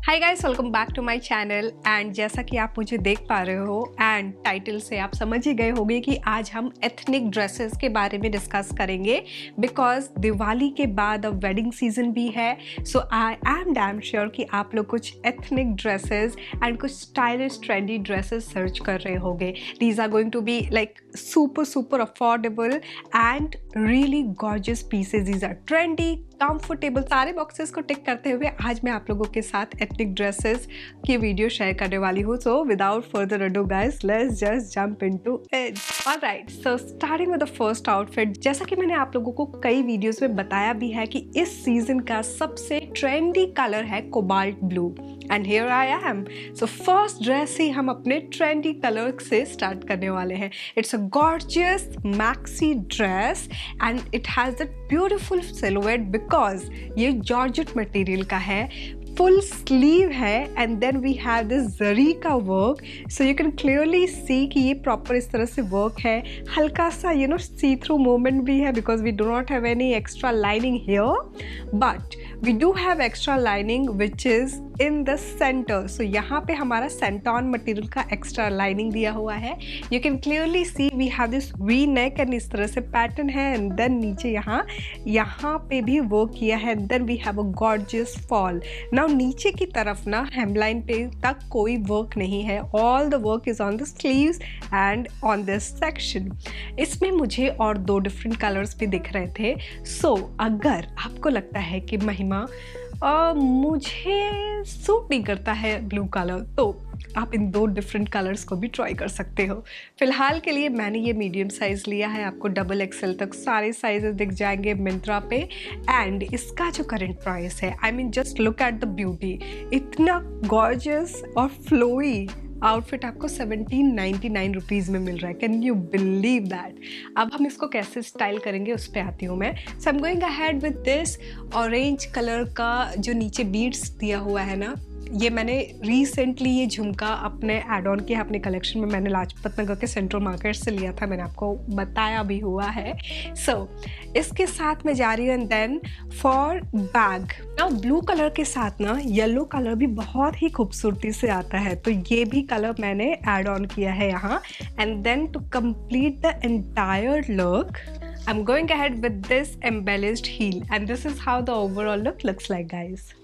Hi guys, welcome back to my channel. And जैसा कि आप मुझे देख पा रहे हो एंड टाइटल से आप समझ ही गए होंगे कि आज हम एथनिक ड्रेसेस के बारे में डिस्कस करेंगे बिकॉज दिवाली के बाद अब वेडिंग सीजन भी है। So I am damn sure कि आप लोग कुछ एथनिक ड्रेसेस एंड कुछ स्टाइलिश ट्रेंडी ड्रेसेस सर्च कर रहे होंगे। These are going to be like super affordable and really gorgeous pieces. These are trendy, comfortable, सारे बॉक्सेस को टिक करते हुए आज मैं आप लोगों के साथ एथनिक ड्रेसेस की वीडियो शेयर करने वाली हूँ। So without further ado guys, let's just jump into it. Alright, so starting with the first outfit. जैसा कि मैंने आप लोगों को कई वीडियोस में बताया भी है कि इस सीजन का सबसे ट्रेंडी कलर है cobalt blue and here I am. So first dress ही हम अपने ट्रेंडी कलर से स्टार्ट करने वाले हैं। It's a gorgeous maxi dress and it has that beautiful silhouette because ये जॉर्जेट मटेरियल का है, फुल स्लीव है and then we have this zari का work. So you can clearly see कि ये प्रॉपर इस तरह से वर्क है। हल्का सा सी थ्रू मोमेंट भी है because we do not have any extra lining here, but we do have extra lining which is in the centre. So यहाँ पे हमारा सेंटॉन मटेरियल का एक्स्ट्रा लाइनिंग दिया हुआ है। You can clearly see we have this V neck and इस तरह से पैटर्न है एंड देन नीचे यहाँ पे भी वर्क किया है and then we have a gorgeous fall. Now नीचे की तरफ ना हेमलाइन पे तक कोई वर्क नहीं है, all the work is on the sleeves and on this section. इसमें मुझे और दो डिफरेंट कलर्स भी दिख रहे थे। सो अगर आपको लगता है कि महिमा मुझे सूट नहीं करता है ब्लू कलर, तो आप इन दो डिफरेंट कलर्स को भी ट्राई कर सकते हो। फिलहाल के लिए मैंने ये मीडियम साइज़ लिया है, आपको डबल एक्सेल तक सारे साइजेस दिख जाएंगे मिंत्रा पे। एंड इसका जो करंट प्राइस है, I mean just look at the beauty, इतना गॉर्जियस और फ्लोई आउटफिट आपको 1799 रुपीज़ में मिल रहा है। Can you believe that? अब हम इसको कैसे स्टाइल करेंगे उस पर आती हूँ मैं। So I am going ahead with this orange colour का जो नीचे बीड्स दिया हुआ है ना, ये मैंने रिसेंटली ये झुमका अपने एड ऑन किया अपने कलेक्शन में। मैंने लाजपत नगर के सेंट्रल मार्केट से लिया था, मैंने आपको बताया भी हुआ है। सो इसके साथ मैं जा रही हूँ and then for bag. Now blue colour के साथ ना येलो कलर भी बहुत ही खूबसूरती से आता है, तो ये भी कलर मैंने एड ऑन किया है यहाँ। And then to complete the entire look I'm going ahead with this embellished heel and this is how the overall look looks like, guys.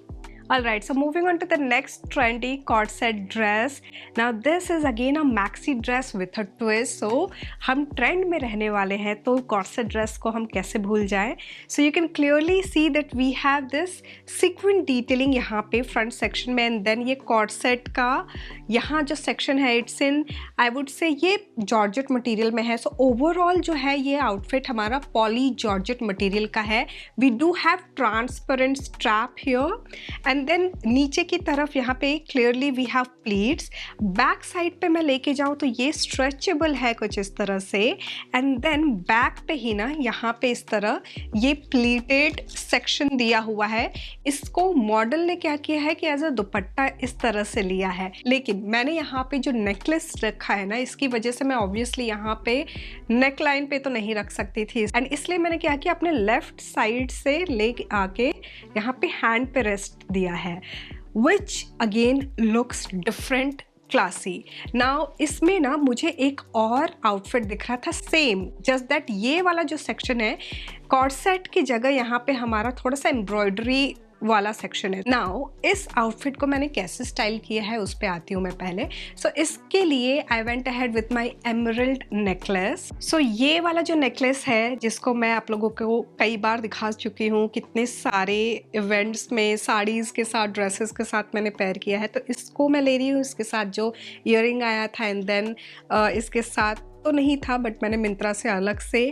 Alright, so moving on to the next trendy corset dress. Now this is again a maxi dress with a twist. So हम trend में रहने वाले हैं तो corset dress को हम कैसे भूल जाएं। So you can clearly see that we have this sequin detailing यहाँ पे front section में and then ये corset का यहाँ जो section है it's in I would say ये georgette material में है। So overall जो है ये outfit हमारा poly georgette material का है। We do have transparent strap here and then नीचे की तरफ यहाँ पे clearly we have pleats. Back side पे मैं लेके जाऊँ तो ये स्ट्रेचेबल है कुछ इस तरह से एंड देन बैक पे ही ना यहाँ पे इस तरह ये प्लीटेड सेक्शन दिया हुआ है। इसको मॉडल ने क्या किया है कि एज अ दुपट्टा इस तरह से लिया है, लेकिन मैंने यहाँ पे जो नेकलेस रखा है ना, इसकी वजह से मैं ऑब्वियसली यहाँ पे नेक लाइन पे तो नहीं रख सकती थी एंड इसलिए मैंने क्या किया, अपने लेफ्ट साइड से ले आके यहाँ पे हैंड पे रेस्ट दिया है, which again looks different, classy. Now इसमें ना मुझे एक और आउटफिट दिख रहा था सेम, जस्ट दैट ये वाला जो सेक्शन है कॉर्सेट की जगह यहाँ पे हमारा थोड़ा सा एम्ब्रॉयडरी वाला सेक्शन है। नाउ इस आउटफिट को मैंने कैसे स्टाइल किया है उस पे आती हूँ मैं पहले। सो इसके लिए I went ahead with my emerald necklace. So ये वाला जो नेकलेस है जिसको मैं आप लोगों को कई बार दिखा चुकी हूँ, कितने सारे इवेंट्स में साड़ीज़ के साथ ड्रेसेस के साथ मैंने पेयर किया है, तो इसको मैं ले रही हूँ। इसके साथ जो ईयरिंग आया था एंड देन इसके साथ तो नहीं था बट मैंने मिंत्रा से अलग से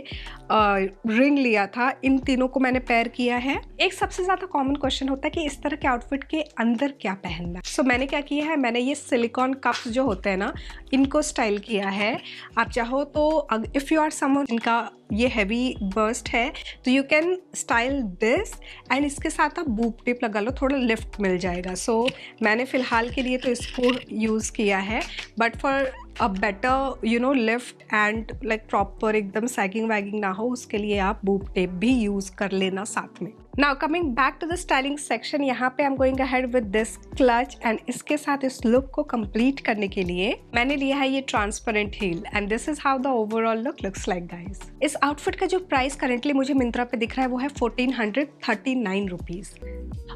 रिंग लिया था, इन तीनों को मैंने पेयर किया है। एक सबसे ज़्यादा कॉमन क्वेश्चन होता है कि इस तरह के आउटफिट के अंदर क्या पहनना। सो मैंने क्या किया है, मैंने ये सिलिकॉन कप्स जो होते हैं ना, इनको स्टाइल किया है। आप चाहो तो इफ़ यू आर समवन इनका ये हैवी बर्स्ट है तो you can style this and इसके साथ आप बूप टिप लगा लो, थोड़ा लिफ्ट मिल जाएगा। सो मैंने फ़िलहाल के लिए तो इसको यूज़ किया है, but for a better lift and like proper एकदम सैगिंग वैगिंग ना हो, उसके लिए आप बूप टेप भी यूज़ कर लेना साथ में। Now coming back to the styling section, यहाँ पे I am going ahead with this clutch and इसके साथ इस लुक को कंप्लीट करने के लिए मैंने लिया है ये transparent heal and this is how the overall look looks like guys. इस आउटफिट का जो प्राइस करेंटली मुझे मिंत्रा पे दिख रहा है वो है 1439 rupees.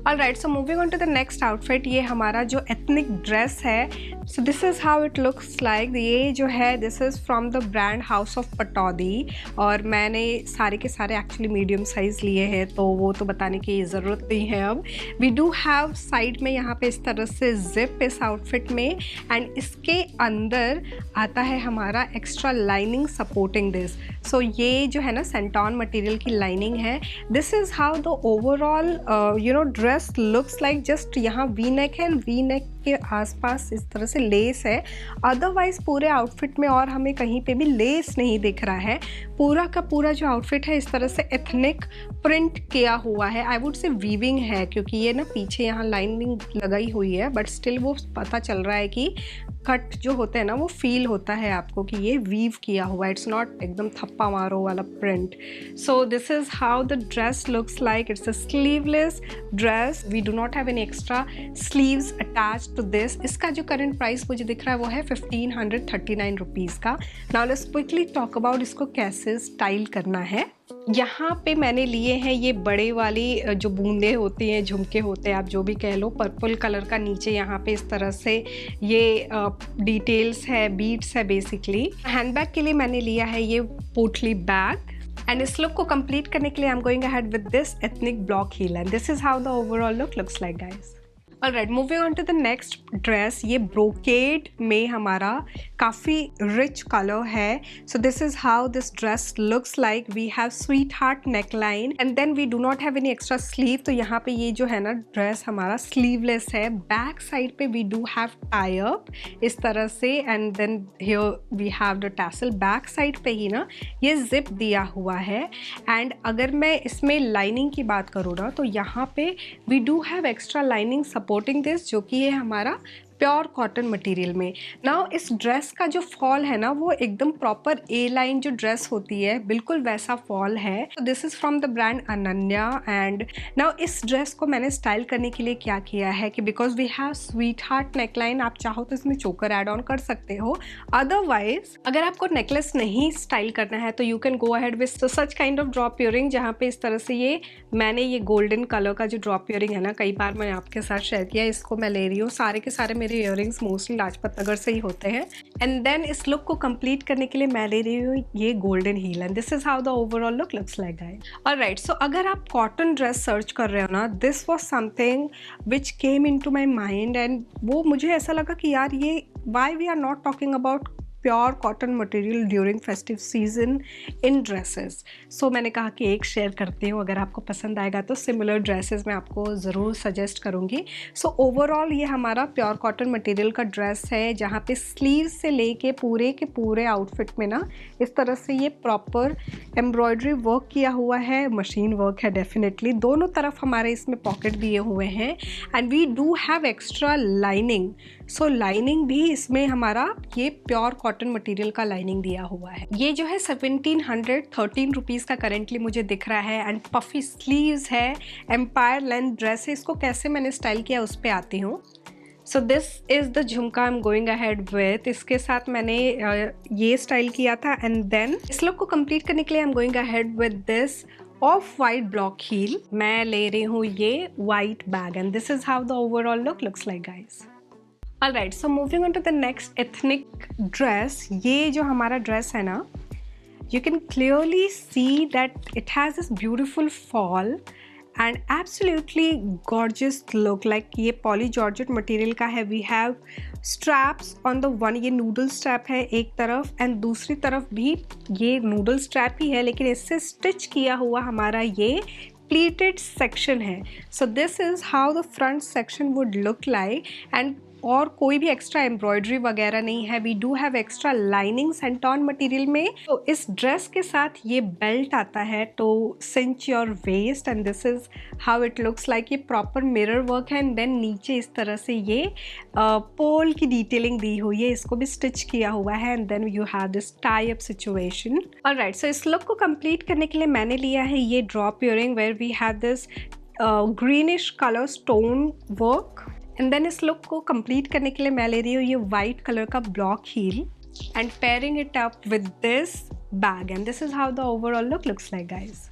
Alright, so moving on to the next outfit, ये हमारा जो एथनिक ड्रेस है, so this is how it looks like. ये जो है this is from the brand House of Pataudi और मैंने सारे के सारे एक्चुअली मीडियम साइज लिए हैं, तो वो तो बताने की ज़रूरत नहीं है। अब वी डू हैव साइड में यहाँ पे इस तरह से जिप इस आउटफिट में एंड इसके अंदर आता है हमारा एक्स्ट्रा लाइनिंग सपोर्टिंग दिस। सो ये जो है ना सेंटॉन मटेरियल की लाइनिंग है। This is how the overall dress looks like. Just यहाँ वी नेक है एंड वी नेक के आसपास इस तरह से लेस है, अदरवाइज पूरे आउटफिट में और हमें कहीं पे भी लेस नहीं दिख रहा है। पूरा का पूरा जो आउटफिट है इस तरह से एथनिक प्रिंट किया हुआ है, आई वुड से वीविंग है क्योंकि ये ना पीछे यहाँ लाइनिंग लगाई हुई है, बट स्टिल वो पता चल रहा है कि कट जो होते हैं ना वो फील होता है आपको कि ये वीव किया हुआ है, इट्स नॉट एकदम थप्पा मारो वाला print. So this is how the dress looks like. It's a sleeveless dress, we do not have any extra sleeves attached to this. इसका जो करंट प्राइस मुझे दिख रहा है वो है 1539 रुपीज़ का। Now let's quickly talk about इसको कैसे स्टाइल करना है। यहाँ पे मैंने लिए हैं ये बड़े वाली जो बूंदे होती हैं, झुमके होते हैं, आप जो भी कह लो, पर्पल कलर का नीचे यहाँ पे इस तरह से ये डिटेल्स है, बीट्स है बेसिकली। हैंडबैग के लिए मैंने लिया है ये पोटली बैग एंड इस लुक को कंप्लीट करने के लिए I am going ahead with this ethnic block heel and this is how the overall look looks like guys. Alright, moving on to the next dress, ये ब्रोकेड में हमारा काफ़ी rich colour है। So this is how this dress looks like. We have sweetheart neckline and then we do not have any extra sleeve. तो यहाँ पे ये जो है ना ड्रेस हमारा स्लीवलेस है। बैक साइड पे we do have tie up इस तरह से and then here we have the tassel. Back side पे ही ना ये जिप दिया हुआ है एंड अगर मैं इसमें लाइनिंग की बात करूँ ना तो यहाँ पे we do have extra lining supporting this, जो कि है हमारा प्योर कॉटन मटेरियल में। नाउ इस ड्रेस का जो फॉल है ना वो एकदम प्रॉपर ए लाइन जो ड्रेस होती है बिल्कुल वैसा फॉल है। तो this is from the brand Ananya and now इस ड्रेस को मैंने स्टाइल करने के लिए क्या किया है कि because we have sweetheart neckline, आप चाहो तो इसमें चोकर ऐड ऑन कर सकते हो। अदरवाइज अगर आपको नेकलेस नहीं स्टाइल करना है तो you can go ahead with such kind of drop earring, जहाँ पे इस तरह से ये मैंने ये गोल्डन कलर का जो ड्रॉप इयरिंग है ना, कई बार मैं आपके साथ शेयर किया, इसको मैं ले रही हूँ। सारे के सारे इयरिंग्स मोस्टली लाजपत नगर से ही होते हैं एंड देन इस लुक को कंप्लीट करने के लिए मैं ले रही हूँ ये golden heel and this is how the overall look looks like guys. Alright, so अगर आप कॉटन ड्रेस सर्च कर रहे हो ना, this was something which came into my mind and वो मुझे ऐसा लगा कि यार ये why we are not talking about pure cotton material during festive season in dresses. सो मैंने कहा कि एक शेयर करती हूँ, अगर आपको पसंद आएगा तो सिमिलर ड्रेसेस मैं आपको ज़रूर सजेस्ट करूँगी। सो ओवरऑल ये हमारा प्योर कॉटन मटेरियल का ड्रेस है जहाँ पे स्लीव से लेके पूरे के पूरे आउटफिट में ना इस तरह से ये प्रॉपर एम्ब्रॉयडरी वर्क किया हुआ है, मशीन वर्क है डेफिनेटली। दोनों तरफ हमारे इसमें पॉकेट दिए हुए हैं and we do have extra lining. So lining भी इसमें हमारा ये प्योर कॉटन मटेरियल का लाइनिंग दिया हुआ है। ये जो है 1713 रुपीज़ का करेंटली मुझे दिख रहा है एंड पफी स्लीव्स है, एम्पायर लेंथ ड्रेस है। इसको कैसे मैंने स्टाइल किया उस पर आती हूँ। सो दिस इज़ द झुमका आई एम गोइंग अहेड विथ। इसके साथ मैंने ये स्टाइल किया था एंड देन इस लुक को कंप्लीट करने के लिए I am going ahead with this of white block heal. मैं ले रही हूँ ये white bag and this is how the overall look looks like guys. Alright, so moving on to the next ethnic dress, ये जो हमारा dress है ना, you can clearly see that it has this beautiful fall and absolutely gorgeous look. Like ये poly georgette material का है। We have straps on the one, ये noodle strap है एक तरफ एंड दूसरी तरफ भी ये noodle strap ही है, लेकिन इससे स्टिच किया हुआ हमारा ये pleated section है। So this is how the front section would look like and और कोई भी एक्स्ट्रा एम्ब्रॉयडरी वगैरह नहीं है। We do have extra lining santoon material में। तो इस ड्रेस के साथ ये बेल्ट आता है to cinch your waist and this is how it looks like. ये प्रॉपर मिरर वर्क है एंड देन नीचे इस तरह से ये पोल की डिटेलिंग दी हुई है, इसको भी स्टिच किया हुआ है and then you have this tie up situation. Alright, so इस लुक को कंप्लीट करने के लिए मैंने लिया है ये drop earring where we have this greenish colour stone work and then इस लुक को कंप्लीट करने के लिए मैं ले रही हूँ ये वाइट कलर का block heel and pairing it up with this bag and this is how the overall look looks like guys.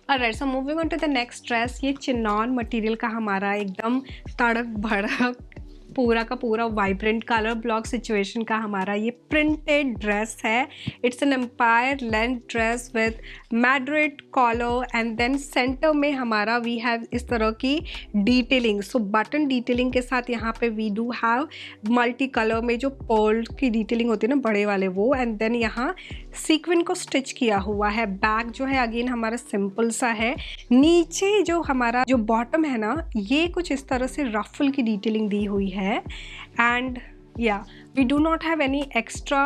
Alright, so moving on to the next dress. ये चिनॉन मटेरियल का हमारा एकदम तड़क भड़क पूरा का पूरा vibrant colour block situation का हमारा ये प्रिंटेड ड्रेस है। It's an empire length dress with Madrid collar and then centre में हमारा वी हैव इस तरह की डिटेलिंग। सो बटन डिटेलिंग के साथ यहाँ पे we do have multi colour में जो पर्ल की डिटेलिंग होती है ना बड़े वाले वो, एंड देन यहाँ सीक्वेंस को स्टिच किया हुआ है। बैक जो है अगेन हमारा सिंपल सा है। नीचे जो हमारा जो बॉटम है ना ये कुछ इस तरह से रफल की डिटेलिंग दी हुई है and yeah, we do not have any extra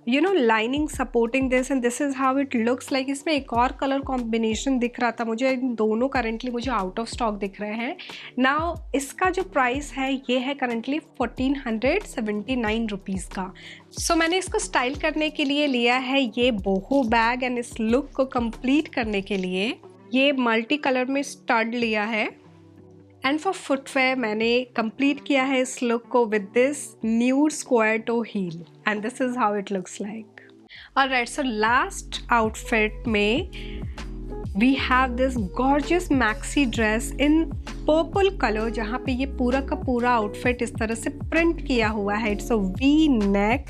lining supporting this and this is how it looks like। इसमें एक और कलर कॉम्बिनेशन दिख रहा था मुझे, इन दोनों करंटली मुझे आउट ऑफ स्टॉक दिख रहे हैं। नाउ इसका जो प्राइस है ये है करंटली 1479 रुपीज़ का। सो मैंने इसको स्टाइल करने के लिए लिया है ये बोहो बैग एंड इस लुक को कंप्लीट करने के लिए ये मल्टी कलर में स्टड लिया है एंड फॉर फुटवेयर मैंने कंप्लीट किया है इस लुक को with this nude square toe heel and this is how it looks like. Alright, so last outfit में we have this gorgeous maxi dress in purple colour जहाँ पे ये पूरा का पूरा आउटफिट इस तरह से प्रिंट किया हुआ है। It's a we neck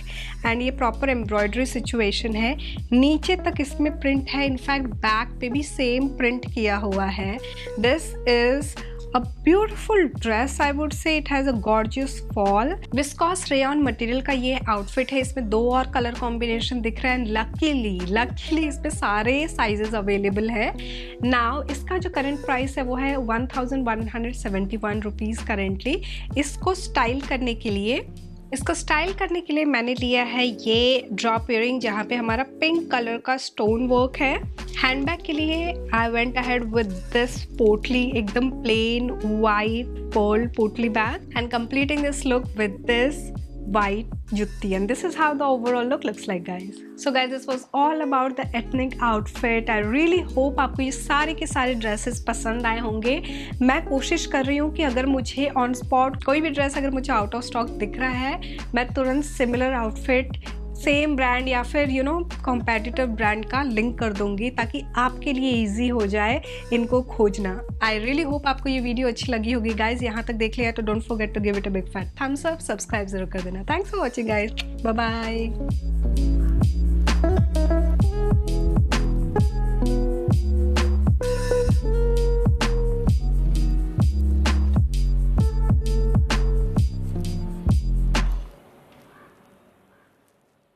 and ये प्रॉपर एम्ब्रॉयडरी सिचुएशन है। नीचे तक इसमें प्रिंट है, इनफैक्ट बैक पे भी सेम प्रिंट किया हुआ है। This is a beautiful dress, I would say it has a gorgeous fall। viscose rayon material का ये आउटफिट है। इसमें दो और कलर कॉम्बिनेशन दिख रहा है एंड लकीली इसमें सारे साइजेस अवेलेबल है। नाउ इसका जो करंट प्राइस है वो है 1171 रुपीज़ करेंटली। इसको स्टाइल करने के लिए मैंने लिया है ये ड्रॉप इयरिंग जहाँ पे हमारा पिंक कलर का स्टोन वर्क है। हैंडबैग के लिए I went ahead with this पोटली, एकदम प्लेन वाइट पर्ल पोटली bag and completing this look with this white jutti and this is how the overall look looks like guys। So guys, this was all about the ethnic outfit। I really hope आपको ये सारे के सारे dresses पसंद आए होंगे। मैं कोशिश कर रही हूँ कि अगर मुझे ऑन स्पॉट कोई भी ड्रेस अगर मुझे आउट ऑफ स्टॉक दिख रहा है मैं तुरंत सिमिलर आउटफिट सेम ब्रांड या फिर कॉम्पेटिटिव ब्रांड का लिंक कर दूंगी ताकि आपके लिए इजी हो जाए इनको खोजना। आई रियली होप आपको ये वीडियो अच्छी लगी होगी गाइज। यहाँ तक देख लिया तो don't forget to give it a big fat thumbs up, subscribe जरूर कर देना। Thanks for watching guys, bye bye.